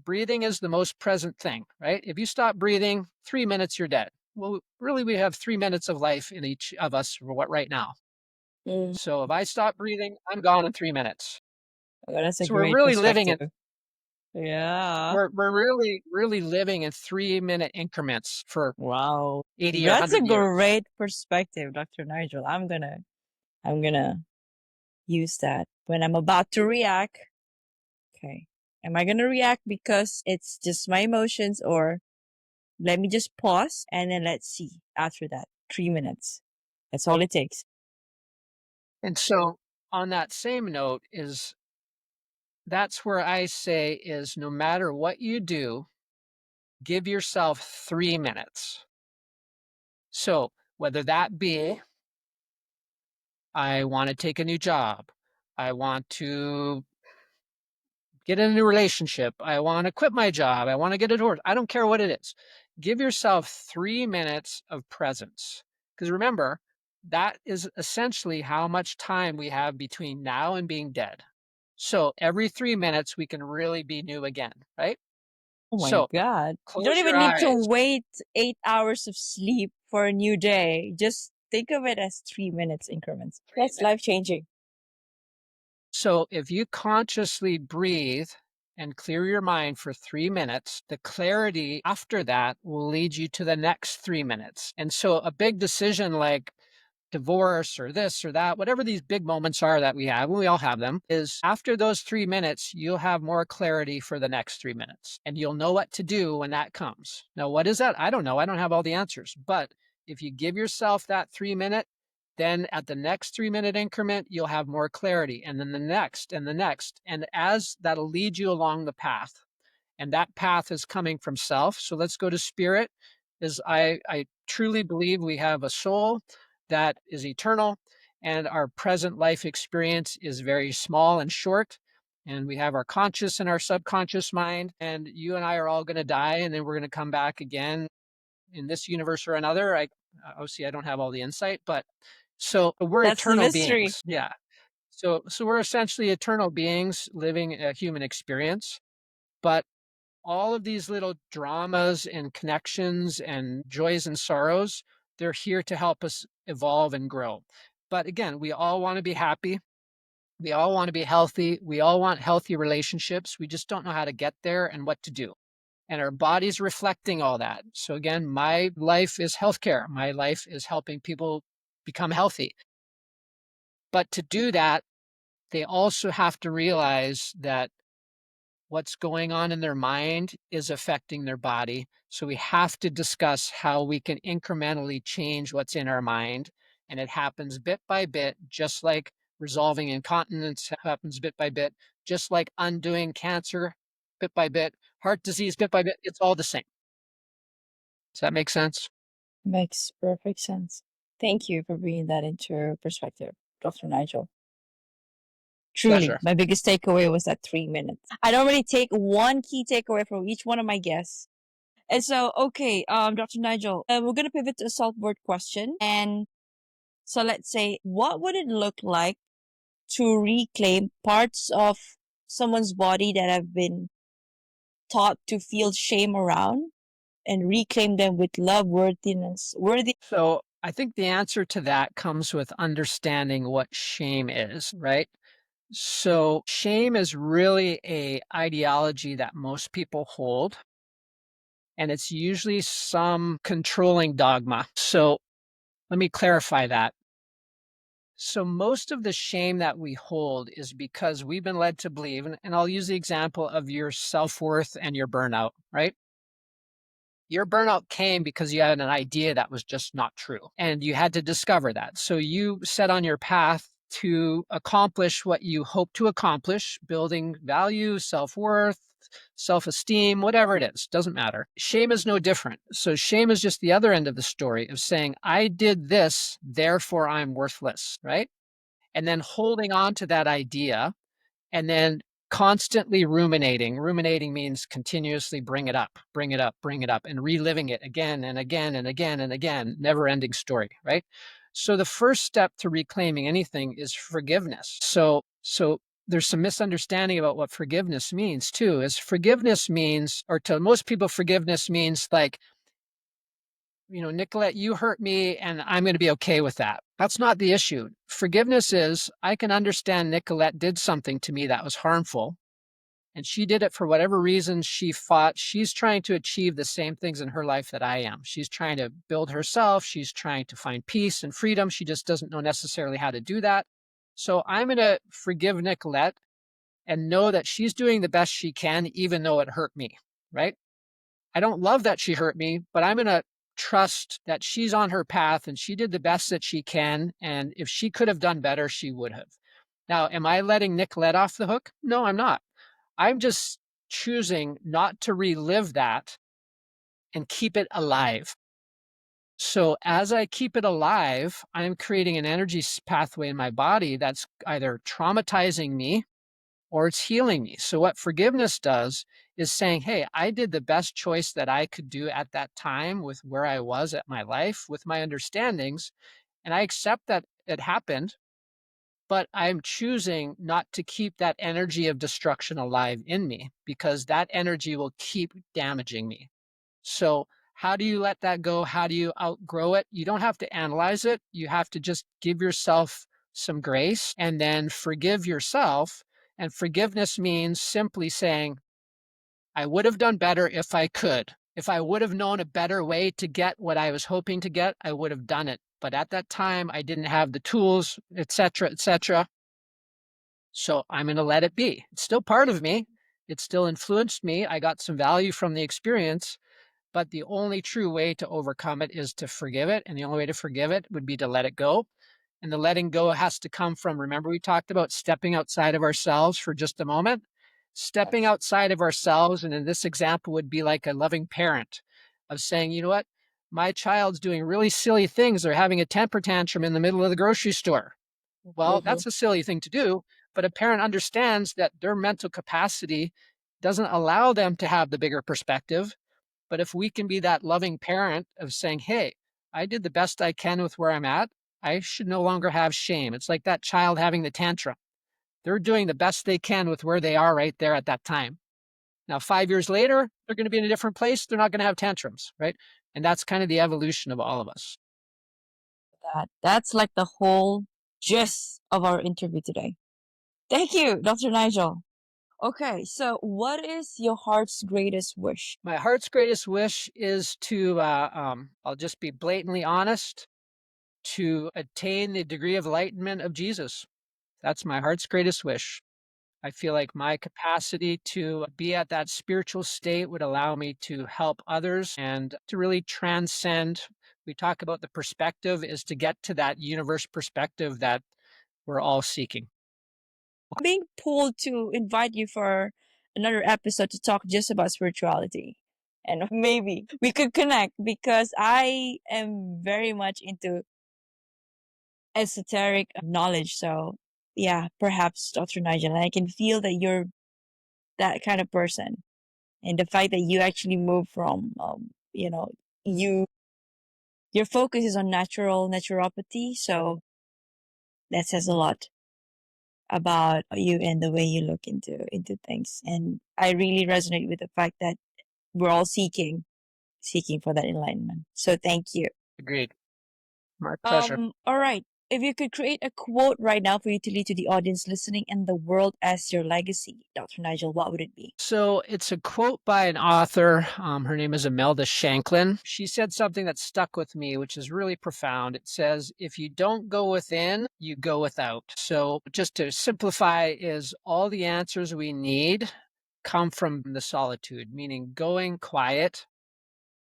breathing is the most present thing, right? If you stop breathing, 3 minutes, you're dead. Well, really, we have 3 minutes of life in each of us right now. Mm. So if I stop breathing, I'm gone in 3 minutes. Oh, that's a So we're great really living in, perspective. Yeah. we're really living in 3-minute increments for Wow. 80 or That's a 100 years. great perspective, Dr. Nigel. I'm gonna use that when I'm about to react. Okay. Am I gonna react because it's just my emotions, or let me just pause and then let's see after that. 3 minutes. That's all it takes. And so on that same note is that's where I say is no matter what you do, give yourself 3 minutes. So whether that be, I want to take a new job, I want to get in a new relationship, I want to quit my job, I want to get a divorce, I don't care what it is. Give yourself 3 minutes of presence. Because remember, that is essentially how much time we have between now and being dead. So every 3 minutes, we can really be new again, right? Oh my So God. You don't close your even need to eyes. wait 8 hours of sleep for a new day. Just think of it as 3 minutes increments. That's life changing. So if you consciously breathe and clear your mind for 3 minutes, the clarity after that will lead you to the next 3 minutes. And so a big decision like divorce or this or that, whatever these big moments are that we have, and we all have them, is after those 3 minutes, you'll have more clarity for the next 3 minutes and you'll know what to do when that comes. Now, what is that? I don't know. I don't have all the answers. But if you give yourself that 3 minute, then at the next 3 minute increment, you'll have more clarity. And then the next and the next. And as that'll lead you along the path. And that path is coming from self. So let's go to spirit. Is I truly believe we have a soul that is eternal, and our present life experience is very small and short. And we have our conscious and our subconscious mind, and you and I are all going to die, and then we're going to come back again in this universe or another. I obviously I don't have all the insight, but so we're That's the eternal mystery. beings. Yeah. So we're essentially eternal beings living a human experience, but all of these little dramas and connections and joys and sorrows, they're here to help us evolve and grow. But again, we all want to be happy. We all want to be healthy. We all want healthy relationships. We just don't know how to get there and what to do. And our body's reflecting all that. So again, my life is healthcare. My life is helping people become healthy. But to do that, they also have to realize that what's going on in their mind is affecting their body. So we have to discuss how we can incrementally change what's in our mind. And it happens bit by bit, just like resolving incontinence happens bit by bit, just like undoing cancer bit by bit, heart disease bit by bit. It's all the same. Does that make sense? Makes perfect sense. Thank you for bringing that into perspective, Dr. Nigel. Truly, Pleasure. my biggest takeaway was that 3 minutes. I normally take one key takeaway from each one of my guests. And so, okay, Dr. Nigel, we're going to pivot to a self-worth question. And so let's say, what would it look like to reclaim parts of someone's body that have been taught to feel shame around and reclaim them with love, worthiness, worthy? So I think the answer to that comes with understanding what shame is, right? So shame is really a ideology that most people hold, and it's usually some controlling dogma. So let me clarify that. So most of the shame that we hold is because we've been led to believe, and I'll use the example of your self-worth and your burnout, right? Your burnout came because you had an idea that was just not true, and you had to discover that. So you set on your path to accomplish what you hope to accomplish, building value, self-worth, self-esteem, whatever it is, doesn't matter. Shame is no different. So shame is just the other end of the story of saying, I did this, therefore I'm worthless, right? And then holding on to that idea and then constantly ruminating. Ruminating means continuously bring it up, bring it up, bring it up, and reliving it again and again and again and again, never ending story, right? So the first step to reclaiming anything is forgiveness. So there's some misunderstanding about what forgiveness means too. Is forgiveness means, or to most people, forgiveness means like, Nicolette, you hurt me and I'm going to be okay with that. That's not the issue. Forgiveness is, I can understand Nicolette did something to me that was harmful, and she did it for whatever reason she fought. She's trying to achieve the same things in her life that I am. She's trying to build herself. She's trying to find peace and freedom. She just doesn't know necessarily how to do that. So I'm going to forgive Nicolette and know that she's doing the best she can, even though it hurt me, right? I don't love that she hurt me, but I'm going to trust that she's on her path and she did the best that she can. And if she could have done better, she would have. Now, am I letting Nicolette off the hook? No, I'm not. I'm just choosing not to relive that and keep it alive. So as I keep it alive, I'm creating an energy pathway in my body that's either traumatizing me or it's healing me. So what forgiveness does is saying, hey, I did the best choice that I could do at that time with where I was at my life, with my understandings, and I accept that it happened, but I'm choosing not to keep that energy of destruction alive in me because that energy will keep damaging me. So how do you let that go? How do you outgrow it? You don't have to analyze it. You have to just give yourself some grace and then forgive yourself. And forgiveness means simply saying, I would have done better if I could. If I would have known a better way to get what I was hoping to get, I would have done it. But at that time, I didn't have the tools, etc., etc. So I'm going to let it be. It's still part of me. It still influenced me. I got some value from the experience. But the only true way to overcome it is to forgive it. And the only way to forgive it would be to let it go. And the letting go has to come from, remember, we talked about stepping outside of ourselves for just a moment. Stepping outside of ourselves, and in this example, would be like a loving parent of saying, you know what? My child's doing really silly things. They're having a temper tantrum in the middle of the grocery store. Well, that's a silly thing to do, but a parent understands that their mental capacity doesn't allow them to have the bigger perspective. But if we can be that loving parent of saying, hey, I did the best I can with where I'm at, I should no longer have shame. It's like that child having the tantrum. They're doing the best they can with where they are right there at that time. Now, 5 years later, they're going to be in a different place. They're not going to have tantrums, right? And that's kind of the evolution of all of us. That's like the whole gist of our interview today. Thank you, Dr. Nigel. Okay, so what is your heart's greatest wish? My heart's greatest wish is to, I'll just be blatantly honest, to attain the degree of enlightenment of Jesus. That's my heart's greatest wish. I feel like my capacity to be at that spiritual state would allow me to help others and to really transcend. We talk about the perspective is to get to that universe perspective that we're all seeking. I'm being pulled to invite you for another episode to talk just about spirituality. And maybe we could connect because I am very much into esoteric knowledge. So, yeah, perhaps Dr. Nigel, I can feel that you're that kind of person. And the fact that you actually move from, you your focus is on naturopathy. So that says a lot about you and the way you look into things. And I really resonate with the fact that we're all seeking for that enlightenment. So thank you. Agreed. My pleasure. All right. if you could create a quote right now for you to lead to the audience listening and the world as your legacy, Dr. Nigel, what would it be? So it's a quote by an author. Her name is Imelda Shanklin. She said something that stuck with me, which is really profound. It says, if you don't go within, you go without. So just to simplify, is all the answers we need come from the solitude, meaning going quiet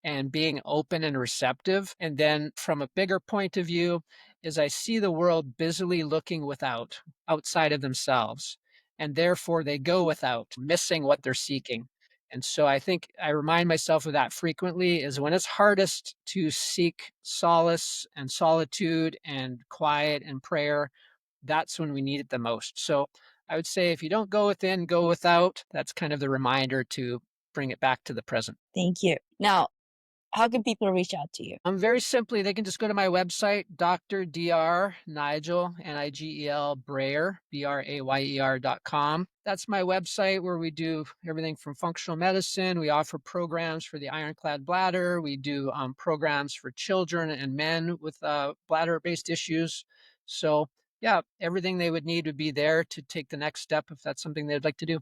and being open and receptive. And then from a bigger point of view, is I see the world busily looking without, outside of themselves. And therefore they go without, missing what they're seeking. And so I think I remind myself of that frequently is when it's hardest to seek solace and solitude and quiet and prayer, that's when we need it the most. So I would say if you don't go within, go without. That's kind of the reminder to bring it back to the present. Thank you. Now, how can people reach out to you? Very simply, they can just go to my website, Dr. Nigel, Nigel Brayer, Brayer.com. That's my website where we do everything from functional medicine. We offer programs for the Ironclad Bladder. We do programs for children and men with bladder-based issues. So, yeah, everything they would need would be there to take the next step if that's something they'd like to do.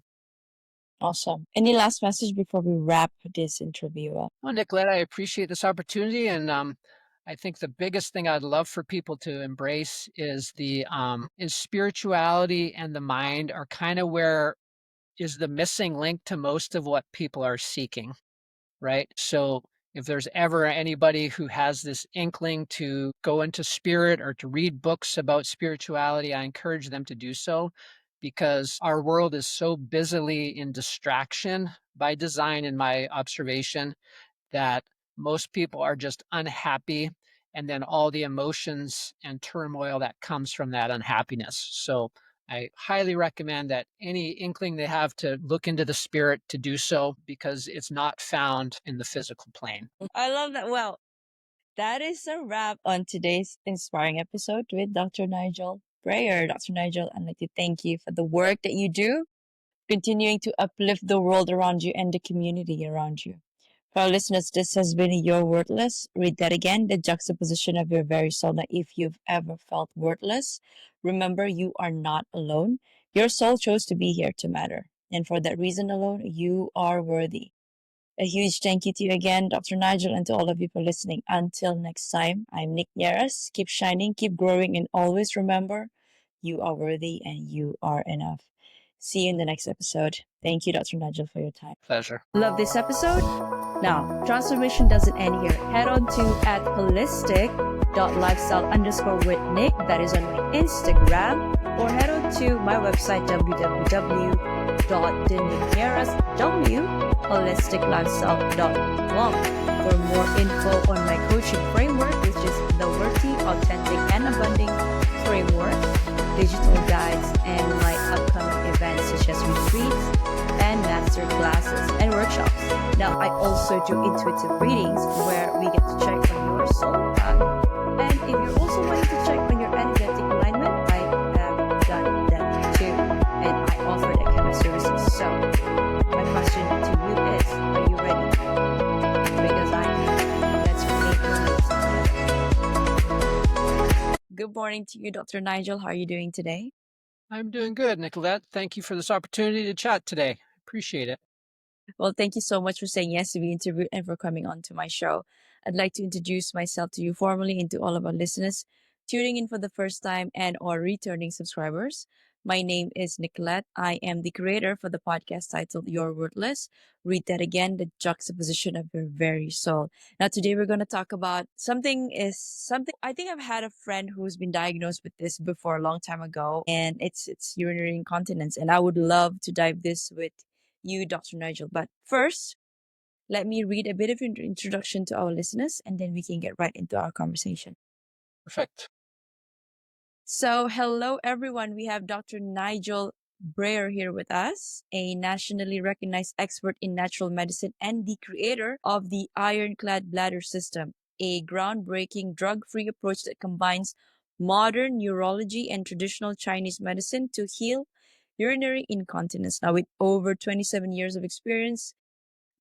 Awesome. Any last message before we wrap this interview up? Well, Nicolette, I appreciate this opportunity. And I think the biggest thing I'd love for people to embrace is is spirituality and the mind are kind of where is the missing link to most of what people are seeking, right? So if there's ever anybody who has this inkling to go into spirit or to read books about spirituality, I encourage them to do so because our world is so busily in distraction by design, in my observation, that most people are just unhappy and then all the emotions and turmoil that comes from that unhappiness. So I highly recommend that any inkling they have to look into the spirit to do so because it's not found in the physical plane. I love that. Well, that is a wrap on today's inspiring episode with Dr. Nigel Brayer. Dr. Nigel, I'd like to thank you for the work that you do, continuing to uplift the world around you and the community around you. For our listeners, this has been Your Worthless. Read that again, the juxtaposition of your very soul. Now, if you've ever felt worthless, remember you are not alone. Your soul chose to be here to matter. And for that reason alone, you are worthy. A huge thank you to you again, Dr. Nigel, and to all of you for listening. Until next time, I'm Nick Nieras. Keep shining, keep growing, and always remember you are worthy and you are enough. See you in the next episode. Thank you, Dr. Nigel, for your time. Pleasure. Love this episode? Now, transformation doesn't end here. Head on to at holistic.lifestyle_with_Nick. That is on my Instagram. Or head on to my website, www.deniqueras.holisticlifestyle.com for more info on my coaching framework, which is the Worthy, Authentic, and Abundant Framework, digital guides, and my upcoming events such as retreats and master classes and workshops. Now, I also do intuitive readings where we get to check on your soul path. And if you're also wanting to check on your energetic alignment, I have done that too. And I offer that kind of services. So, my question to you is, are you ready? Because I am. Let's create your lives. Good morning to you, Dr. Nigel. How are you doing today? I'm doing good, Nicolette. Thank you for this opportunity to chat today. Appreciate it. Well, thank you so much for saying yes to be interviewed and for coming on to my show. I'd like to introduce myself to you formally and to all of our listeners tuning in for the first time and or returning subscribers. My name is Nicolette. I am the creator for the podcast titled Your Worthless. Read that again, the juxtaposition of your very soul. Now, today we're going to talk about something. I think I've had a friend who's been diagnosed with this before a long time ago, and it's urinary incontinence. And I would love to dive this with you, Dr. Nigel. But first, let me read a bit of an introduction to our listeners, and then we can get right into our conversation. Perfect. So, hello everyone. We have Dr. Nigel Brayer here with us, a nationally recognized expert in natural medicine and the creator of the Ironclad Bladder System, a groundbreaking drug-free approach that combines modern neurology and traditional Chinese medicine to heal urinary incontinence. Now, with over 27 years of experience,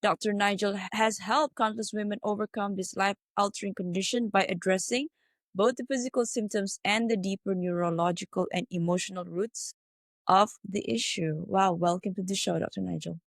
Dr. Nigel has helped countless women overcome this life-altering condition by addressing both the physical symptoms and the deeper neurological and emotional roots of the issue. Wow, welcome to the show, Dr. Nigel.